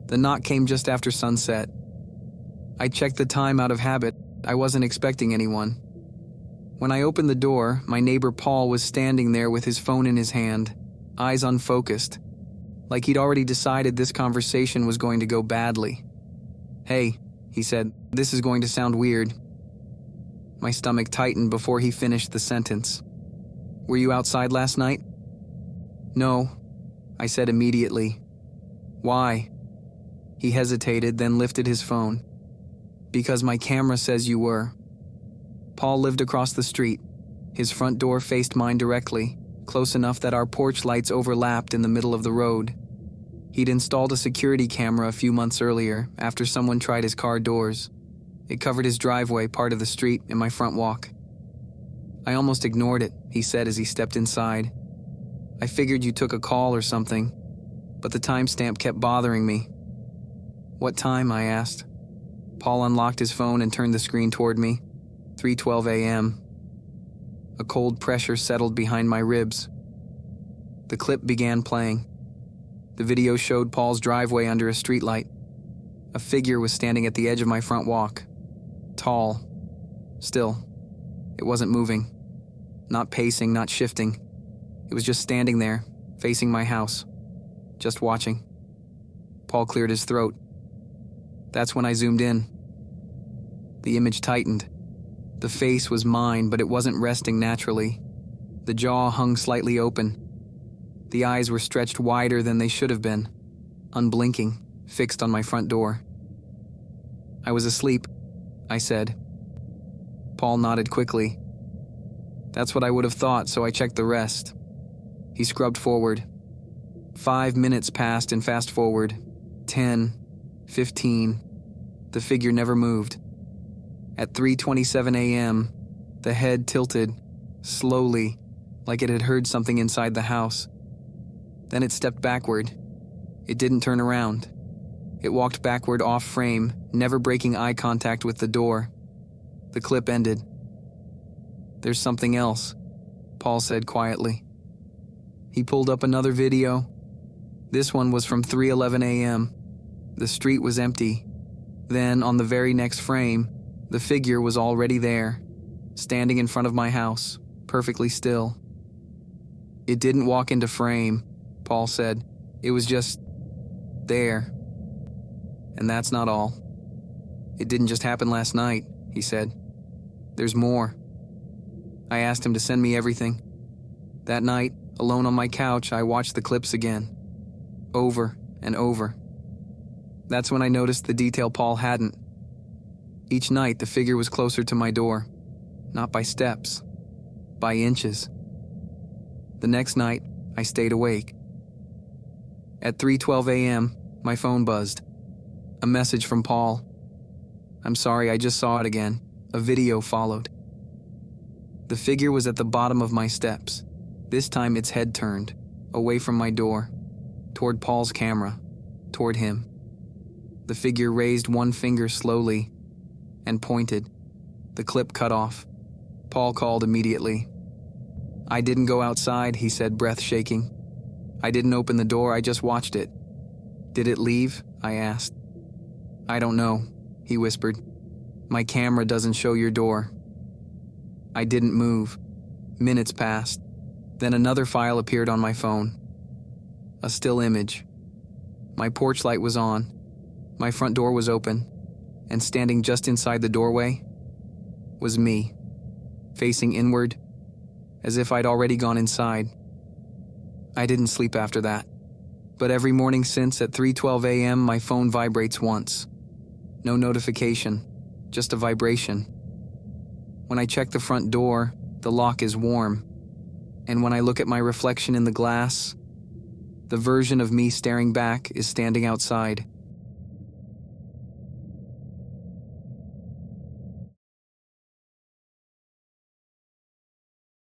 The knock came just after sunset. I checked the time out of habit. I wasn't expecting anyone. When I opened the door, my neighbor Paul was standing there with his phone in his hand, eyes unfocused, like he'd already decided this conversation was going to go badly. "Hey," he said, "this is going to sound weird." My stomach tightened before he finished the sentence. "Were you outside last night?" "No," I said immediately. "Why?" He hesitated, then lifted his phone. "Because my camera says you were." Paul lived across the street. His front door faced mine directly, close enough that our porch lights overlapped in the middle of the road. He'd installed a security camera a few months earlier after someone tried his car doors. It covered his driveway, part of the street, and my front walk. "I almost ignored it," he said as he stepped inside. "I figured you took a call or something, but the timestamp kept bothering me." "What time?" I asked. Paul unlocked his phone and turned the screen toward me. 3:12 a.m. A cold pressure settled behind my ribs. The clip began playing. The video showed Paul's driveway under a streetlight. A figure was standing at the edge of my front walk. Tall. Still. It wasn't moving. Not pacing, not shifting. It was just standing there, facing my house. Just watching. Paul cleared his throat. That's when I zoomed in. The image tightened. The face was mine, but it wasn't resting naturally. The jaw hung slightly open. The eyes were stretched wider than they should have been, unblinking, fixed on my front door. "I was asleep," I said. Paul nodded quickly. "That's what I would have thought, so I checked the rest." He scrubbed forward. 5 minutes passed and fast forward. 10, 15. The figure never moved. At 3:27 a.m., the head tilted, slowly, like it had heard something inside the house. Then it stepped backward. It didn't turn around. It walked backward off frame, never breaking eye contact with the door. The clip ended. "There's something else," Paul said quietly. He pulled up another video. This one was from 3:11 a.m. The street was empty. Then, on the very next frame, the figure was already there, standing in front of my house, perfectly still. "It didn't walk into frame," Paul said. "It was just there. And that's not all. It didn't just happen last night," he said. "There's more." I asked him to send me everything. That night, alone on my couch, I watched the clips again, over and over. That's when I noticed the detail Paul hadn't. Each night, the figure was closer to my door, not by steps, by inches. The next night, I stayed awake. At 3:12 a.m., my phone buzzed. A message from Paul. "I'm sorry, I just saw it again." A video followed. The figure was at the bottom of my steps. This time its head turned, away from my door, toward Paul's camera, toward him. The figure raised one finger slowly and pointed. The clip cut off. Paul called immediately. "I didn't go outside," he said, breath shaking. "I didn't open the door, I just watched it." "Did it leave?" I asked. "I don't know," he whispered. "My camera doesn't show your door." I didn't move. Minutes passed. Then another file appeared on my phone. A still image. My porch light was on. My front door was open. And standing just inside the doorway was me, facing inward, as if I'd already gone inside. I didn't sleep after that. But every morning since, at 3:12 a.m., my phone vibrates once. No notification, just a vibration. When I check the front door, the lock is warm. And when I look at my reflection in the glass, the version of me staring back is standing outside.